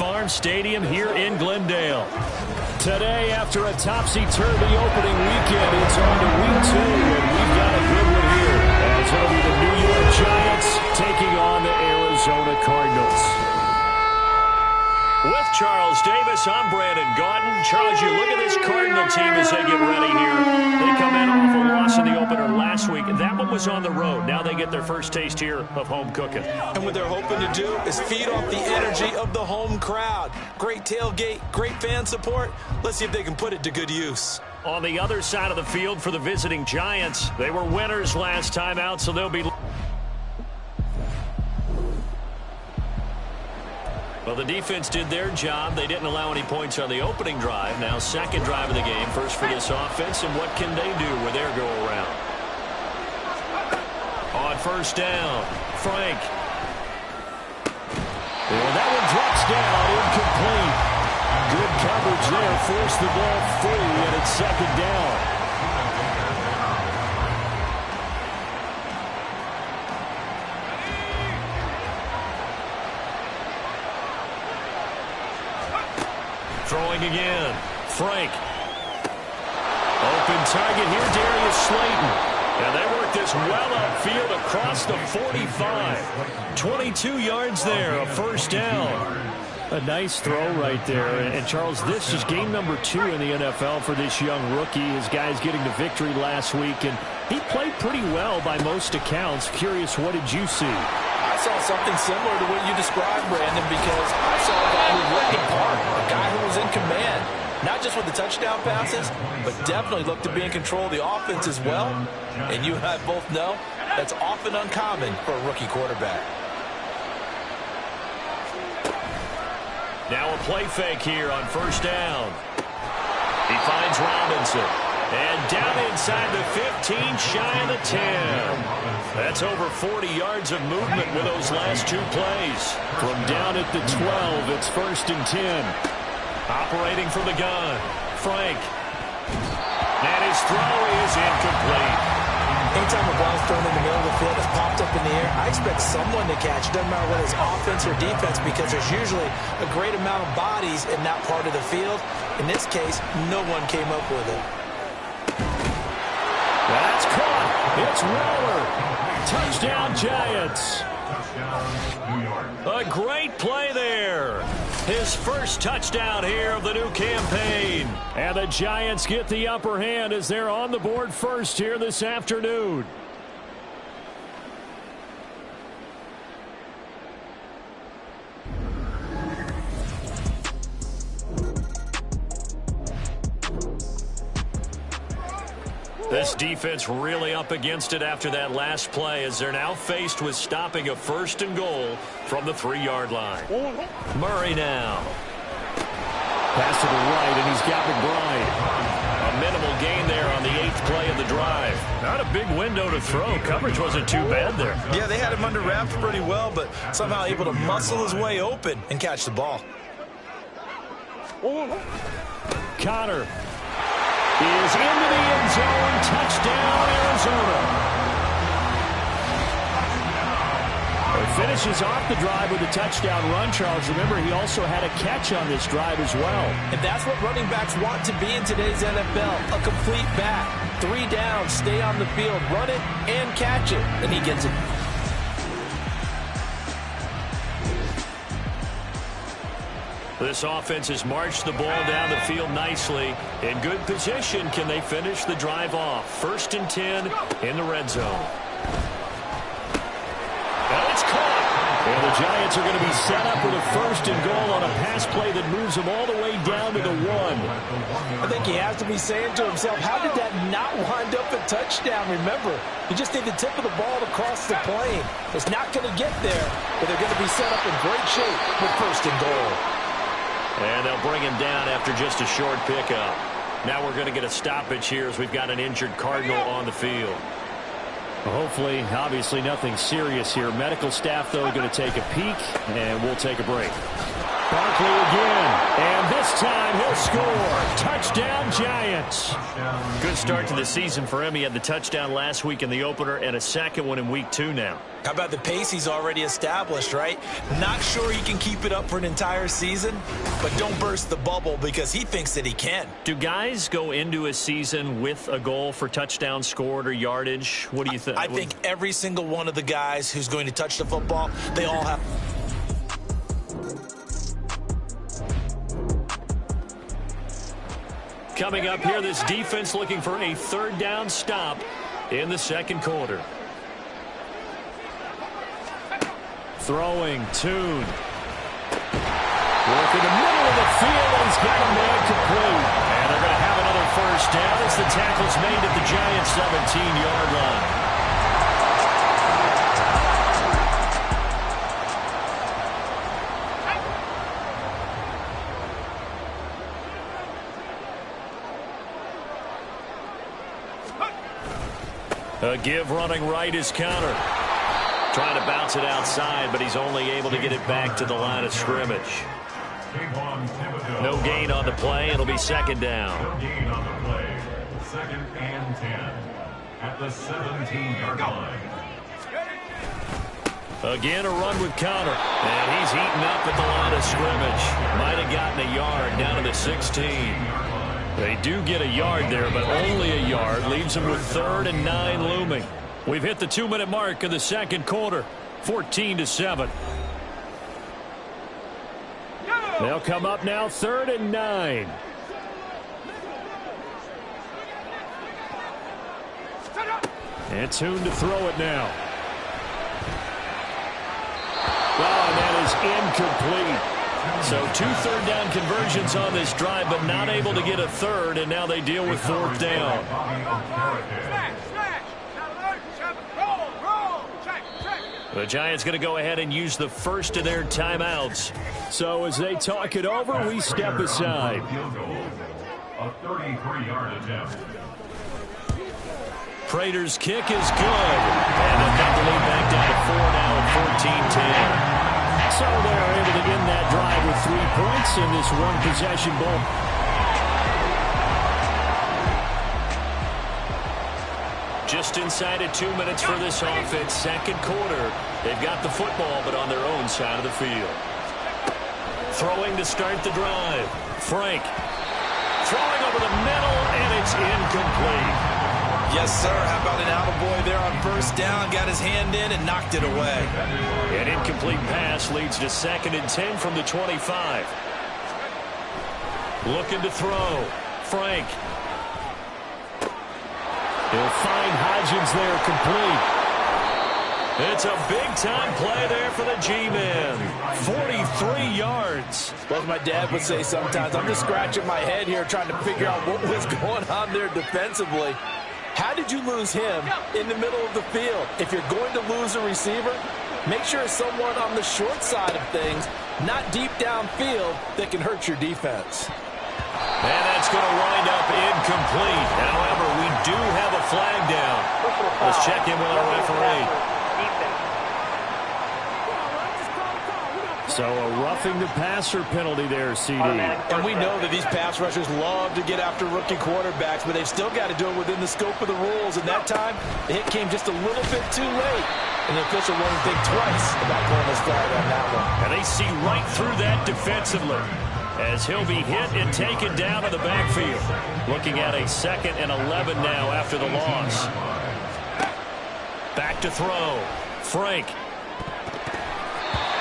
Farm Stadium here in Glendale. Today, after a topsy-turvy opening weekend, it's on to week 2, and we've got a good one here. As it'll be the New York Giants taking on the Arizona Cardinals. With Charles Davis, I'm Brandon Gaudin. Charles, you look at this Cardinal team as they get ready here. They come in off a loss in the opener last week. That one was on the road. Now they get their first taste here of home cooking. And what they're hoping to do is feed off the energy of the home crowd. Great tailgate, great fan support. Let's see if they can put it to good use. On the other side of the field for the visiting Giants, they were winners last time out, so they'll be... Well, the defense did their job. They didn't allow any points on the opening drive. Now, second drive of the game, first for this offense, and what can they do with their go-around? On first down, Frank. And that one drops down, incomplete. Good coverage there, forced the ball free, and it's second down. Throwing again. Frank. Open target here, Darius Slayton. And they work this well upfield across the 45. 22 yards there, a first down. A nice throw right there. And, Charles, this is game number 2 in the NFL for this young rookie. His guys getting the victory last week, and he played pretty well by most accounts. Curious, what did you see? I saw something similar to what you described, Brandon, because I saw a guy who looked the part, a guy who was in command, not just with the touchdown passes, but definitely looked to be in control of the offense as well. And you and I both know that's often uncommon for a rookie quarterback. Now a play fake here on first down. He finds Robinson. And down inside the 15, shy of the 10. That's over 40 yards of movement with those last 2 plays. From down at the 12, it's first and 10. Operating from the gun, Frank. And his throw is incomplete. Anytime a ball's thrown in the middle of the field, it's popped up in the air, I expect someone to catch. It doesn't matter whether it's offense or defense, because there's usually a great amount of bodies in that part of the field. In this case, no one came up with it. That's caught. It's Waller. Touchdown, Giants. A great play there. His first touchdown here of the new campaign. And the Giants get the upper hand as they're on the board first here this afternoon. This defense really up against it after that last play, as they're now faced with stopping a first and goal from the 3-yard line. Murray now. Pass to the right, and he's got McBride. A minimal gain there on the 8th play of the drive. Not a big window to throw. Coverage wasn't too bad there. Yeah, they had him under wraps pretty well, but somehow able to muscle his way open and catch the ball. Connor is into the end zone. Touchdown, Arizona. He finishes off the drive with a touchdown run, Charles. Remember, he also had a catch on this drive as well. And that's what running backs want to be in today's NFL, a complete back. 3 downs, stay on the field, run it, and catch it. And he gets it. This offense has marched the ball down the field nicely. In good position, can they finish the drive off? First and 10 in the red zone. And it's caught. And the Giants are going to be set up with a first and goal on a pass play that moves them all the way down to the 1. I think he has to be saying to himself, how did that not wind up a touchdown? Remember, you just need the tip of the ball to cross the plane. It's not going to get there, but they're going to be set up in great shape with first and goal. And they'll bring him down after just a short pickup. Now we're going to get a stoppage here as we've got an injured Cardinal on the field. Hopefully, obviously nothing serious here. Medical staff, though, going to take a peek, and we'll take a break. Barkley again, and This time he'll score. Touchdown, Giants. Good start to the season for him. He had the touchdown last week in the opener and a second one in week 2 now. How about the pace he's already established, right? Not sure he can keep it up for an entire season, but don't burst the bubble because he thinks that he can. Do guys go into a season with a goal for touchdown scored or yardage? What do you think? I think every single one of the guys who's going to touch the football, they all have. Coming up here, this defense looking for a third down stop in the second quarter. Throwing, Tune. Work in the middle of the field, and he's got a man complete. And they're going to have another first down as the tackle's made at the Giants' 17-yard line. A give running right is Counter. Trying to bounce it outside, but he's only able to get it back to the line of scrimmage. No gain on the play. It'll be second down. No gain on the play. Second and 10 at the 17-yard line. Again, a run with Counter. And he's eaten up at the line of scrimmage. Might have gotten a yard down to the 16. They do get a yard there, but only a yard. Leaves them with 3rd and 9 looming. We've hit the 2-minute mark of the second quarter. 14-7. They'll come up now 3rd and 9. And Tune to throw it now. Oh, and that is incomplete. So 2 third-down conversions on this drive, but not able to get a third, and now they deal with 4th down. The Giants going to go ahead and use the first of their timeouts. So as they talk it over, we step aside. A 33-yard attempt. Prater's kick is good. And they've got the lead back down to 4 now at 14-10. So they're able to end that drive with 3 points in this one-possession ball. Just inside of 2 minutes for this offense. Second quarter. They've got the football, but on their own side of the field. Throwing to start the drive. Frank. Throwing over the middle, and it's incomplete. Yes, sir. How about an attaboy there on first down? Got his hand in and knocked it away. An incomplete pass leads to 2nd and 10 from the 25. Looking to throw. Frank. He'll find Hodgins there complete. It's a big-time play there for the G-Men. 43 yards. Well, as my dad would say sometimes, I'm just scratching my head here trying to figure out what was going on there defensively. How did you lose him in the middle of the field? If you're going to lose a receiver, make sure it's someone on the short side of things, not deep downfield, that can hurt your defense. And that's going to wind up incomplete. However, we do have a flag down. Let's check in with our referee. So a roughing the passer penalty there, CD. And we know that these pass rushers love to get after rookie quarterbacks, but they've still got to do it within the scope of the rules. And that time, the hit came just a little bit too late. And the official won't think twice about pulling his flag on that one. And they see right through that defensively as he'll be hit and taken down to the backfield. Looking at a 2nd and 11 now after the loss. Back to throw. Frank.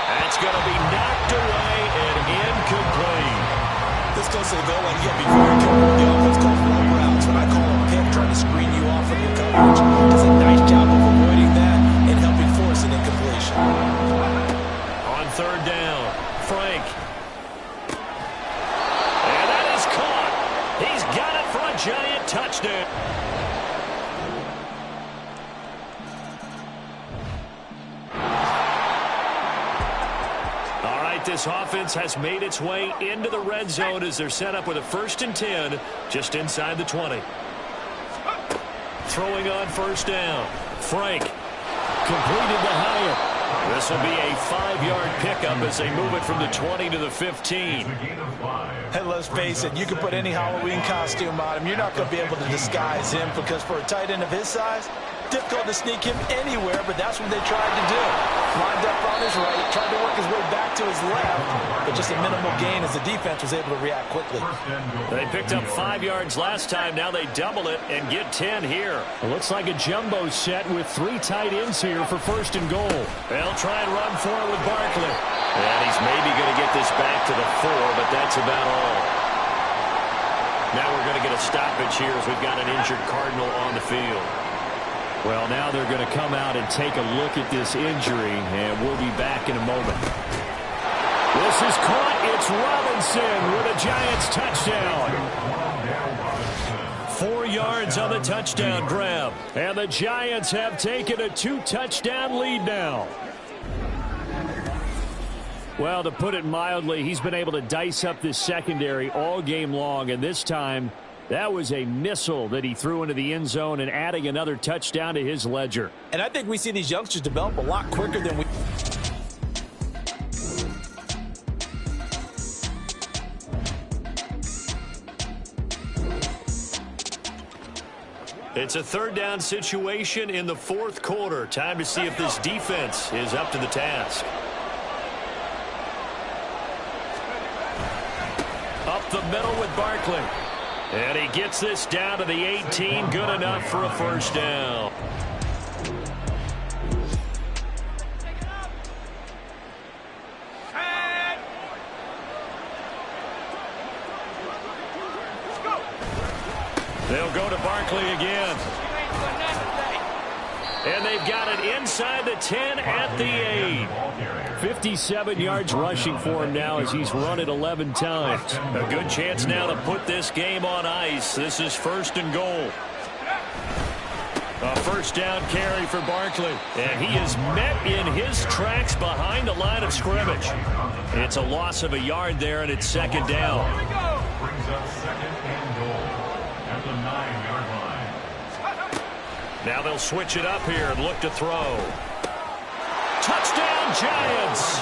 That's going to be knocked away and incomplete. This goes to the goal line. You got to be very careful. The offense calls roll routes. When I call a pick, trying to screen you off from your coverage, does a nice job of avoiding that and helping force an incompletion. On 3rd down, Frank. And that is caught. He's got it for a Giant touchdown. This offense has made its way into the red zone as they're set up with a 1st and 10 just inside the 20. Throwing on 1st down. Frank completed the Hyatt. This will be a 5-yard pickup as they move it from the 20 to the 15. Hey, let's face it, you can put any Halloween costume on him. You're not going to be able to disguise him because for a tight end of his size, difficult to sneak him anywhere, but that's what they tried to do. Lined up on his right, tried to work his way back to his left, but just a minimal gain as the defense was able to react quickly. They picked up 5 yards last time. Now they double it and get 10 here. It looks like a jumbo set with 3 tight ends here for 1st and goal. They'll try and run for it with Barkley. And he's maybe going to get this back to the 4, but that's about all. Now we're going to get a stoppage here as we've got an injured Cardinal on the field. Well, now they're going to come out and take a look at this injury, and we'll be back in a moment. This is caught. It's Robinson with a Giants touchdown. 4 yards on the touchdown grab. And the Giants have taken a 2-touchdown lead now. Well, to put it mildly, he's been able to dice up this secondary all game long, and this time that was a missile that he threw into the end zone and adding another touchdown to his ledger. And I think we see these youngsters develop a lot quicker than we... It's a 3rd down situation in the 4th quarter. Time to see if this defense is up to the task. Up the middle with Barkley. And he gets this down to the 18. Good enough for a 1st down. They'll go to Barkley again. And they've got it inside the 10 at the 8. 57 yards rushing for him now as he's run it 11 times. A good chance now to put this game on ice. This is 1st and goal. A 1st down carry for Barkley. And he is met in his tracks behind the line of scrimmage. It's a loss of a yard there, and it's 2nd down. Brings up 2nd and goal at the 9-yard line. Now they'll switch it up here and look to throw. Touchdown, Giants!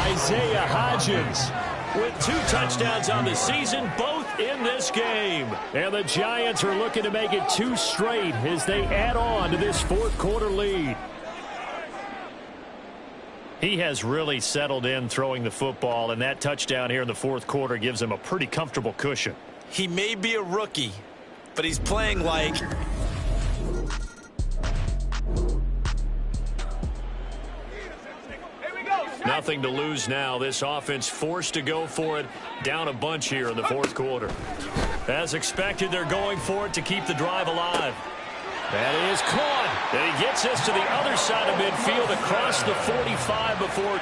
Isaiah Hodgins with 2 touchdowns on the season, both in this game. And the Giants are looking to make it 2 straight as they add on to this 4th quarter lead. He has really settled in throwing the football, and that touchdown here in the 4th quarter gives him a pretty comfortable cushion. He may be a rookie, but he's playing like... Nothing to lose now. This offense forced to go for it. Down a bunch here in the 4th quarter. As expected, they're going for it to keep the drive alive. That is caught. And he gets this to the other side of midfield across the 45 before.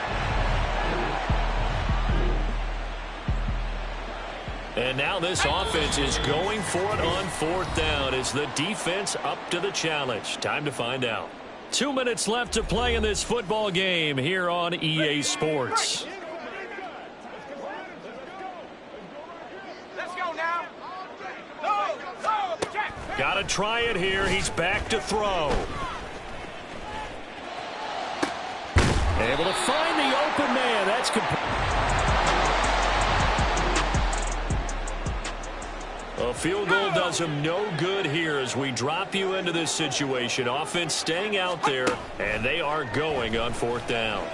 And now this offense is going for it on 4th down. Is the defense up to the challenge? Time to find out. 2 minutes left to play in this football game here on EA Sports. Let's go now. Got to try it here. He's back to throw. Able to find the open man. That's complete. A field goal does him no good here as we drop you into this situation. Offense staying out there, and they are going on 4th down.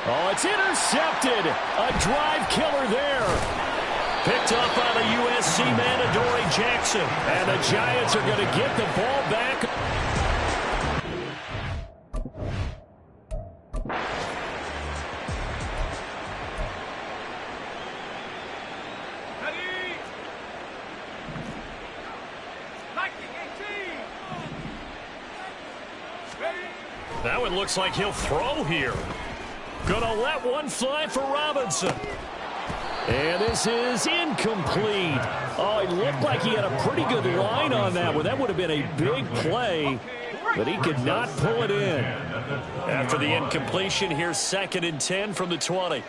Oh, it's intercepted. A drive killer there. Picked up by the USC man, Adoree Jackson. And the Giants are going to get the ball back. That one looks like he'll throw here. Gonna let one fly for Robinson. And this is incomplete. Oh, it looked like he had a pretty good line on that one. That would have been a big play, but he could not pull it in. After the incompletion, here's 2nd and 10 from the 20.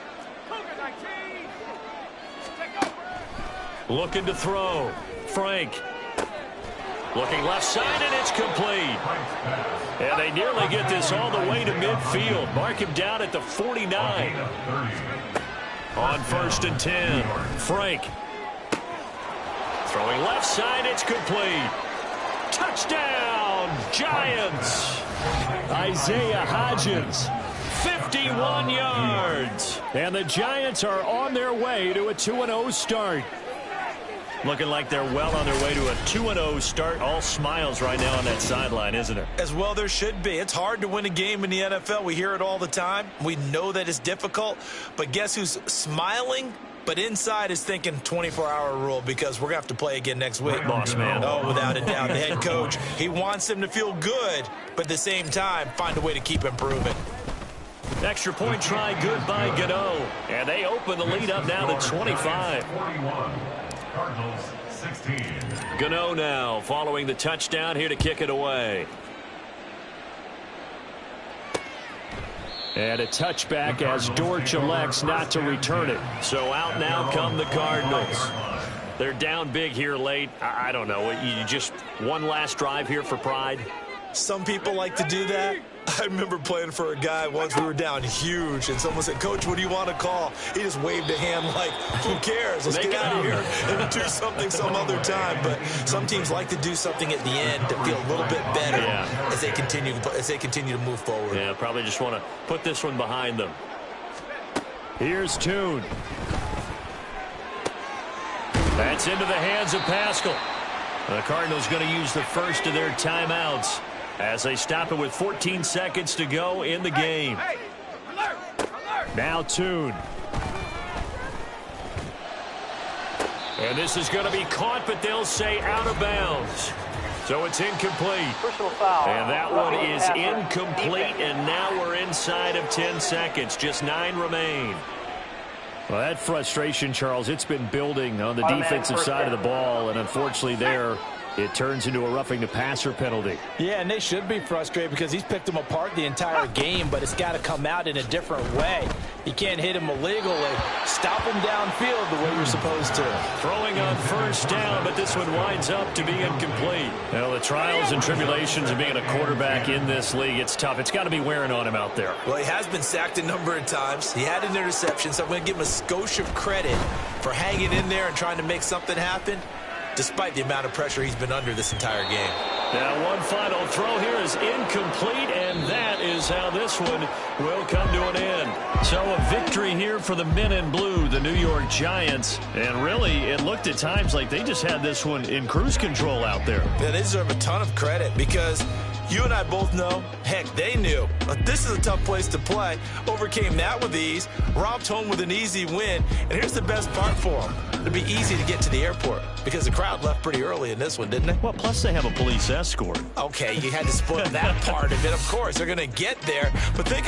Looking to throw. Frank. Looking left side, and it's complete. And they nearly get this all the way to midfield. Mark him down at the 49. On 1st and 10, Frank. Throwing left side, it's complete. Touchdown, Giants. Isaiah Hodgins, 51 yards. And the Giants are on their way to a 2-0 start. Looking like they're well on their way to a 2-0 start. All smiles right now on that sideline, isn't it? As well there should be. It's hard to win a game in the NFL. We hear it all the time. We know that it's difficult. But guess who's smiling? But inside is thinking 24-hour rule because we're going to have to play again next week. Boss man. Oh, without a doubt. The head coach, he wants them to feel good, but at the same time, find a way to keep improving. Extra point try good by Gano. And they open the lead up now to 25. 41. Cardinals 16. Gano now following the touchdown here to kick it away. And a touchback as Dortch elects not to return it. So out now come the Cardinals. They're down big here late. I don't know. You just one last drive here for pride? Some people like to do that. I remember playing for a guy once. We were down huge, and someone said, "Coach, what do you want to call?" He just waved a hand like, "Who cares? Let's get out of here and do something some other time." But some teams like to do something at the end to feel a little bit better as they continue to move forward. Yeah, probably just want to put this one behind them. Here's Toon. That's into the hands of Pascal. The Cardinals going to use the first of their timeouts as they stop it with 14 seconds to go in the game. Now Toon. And this is going to be caught, but they'll say out of bounds. So it's incomplete. And that one is incomplete, and now we're inside of 10 seconds. Just 9 remain. Well, that frustration, Charles, it's been building on the defensive side of the ball, and unfortunately there, it turns into a roughing the passer penalty. Yeah, and they should be frustrated because he's picked them apart the entire game, but it's got to come out in a different way. You can't hit him illegally. Stop him downfield the way you're supposed to. Throwing on first down, but this one winds up to be incomplete. Well, the trials and tribulations of being a quarterback in this league, it's tough. It's got to be wearing on him out there. Well, he has been sacked a number of times. He had an interception, so I'm going to give him a skosh of credit for hanging in there and trying to make something happen, despite the amount of pressure he's been under this entire game. Now one final throw here is incomplete, and that is how this one will come to an end. So a victory here for the men in blue, the New York Giants. And really, it looked at times like they just had this one in cruise control out there. Yeah, they deserve a ton of credit because you and I both know, heck, they knew. But this is a tough place to play. Overcame that with ease, romped home with an easy win. And here's the best part for them. It'd be easy to get to the airport because the crowd left pretty early in this one, didn't they? Well, plus they have a police escort. Okay, you had to split that part of it. Of course, they're going to get there. But think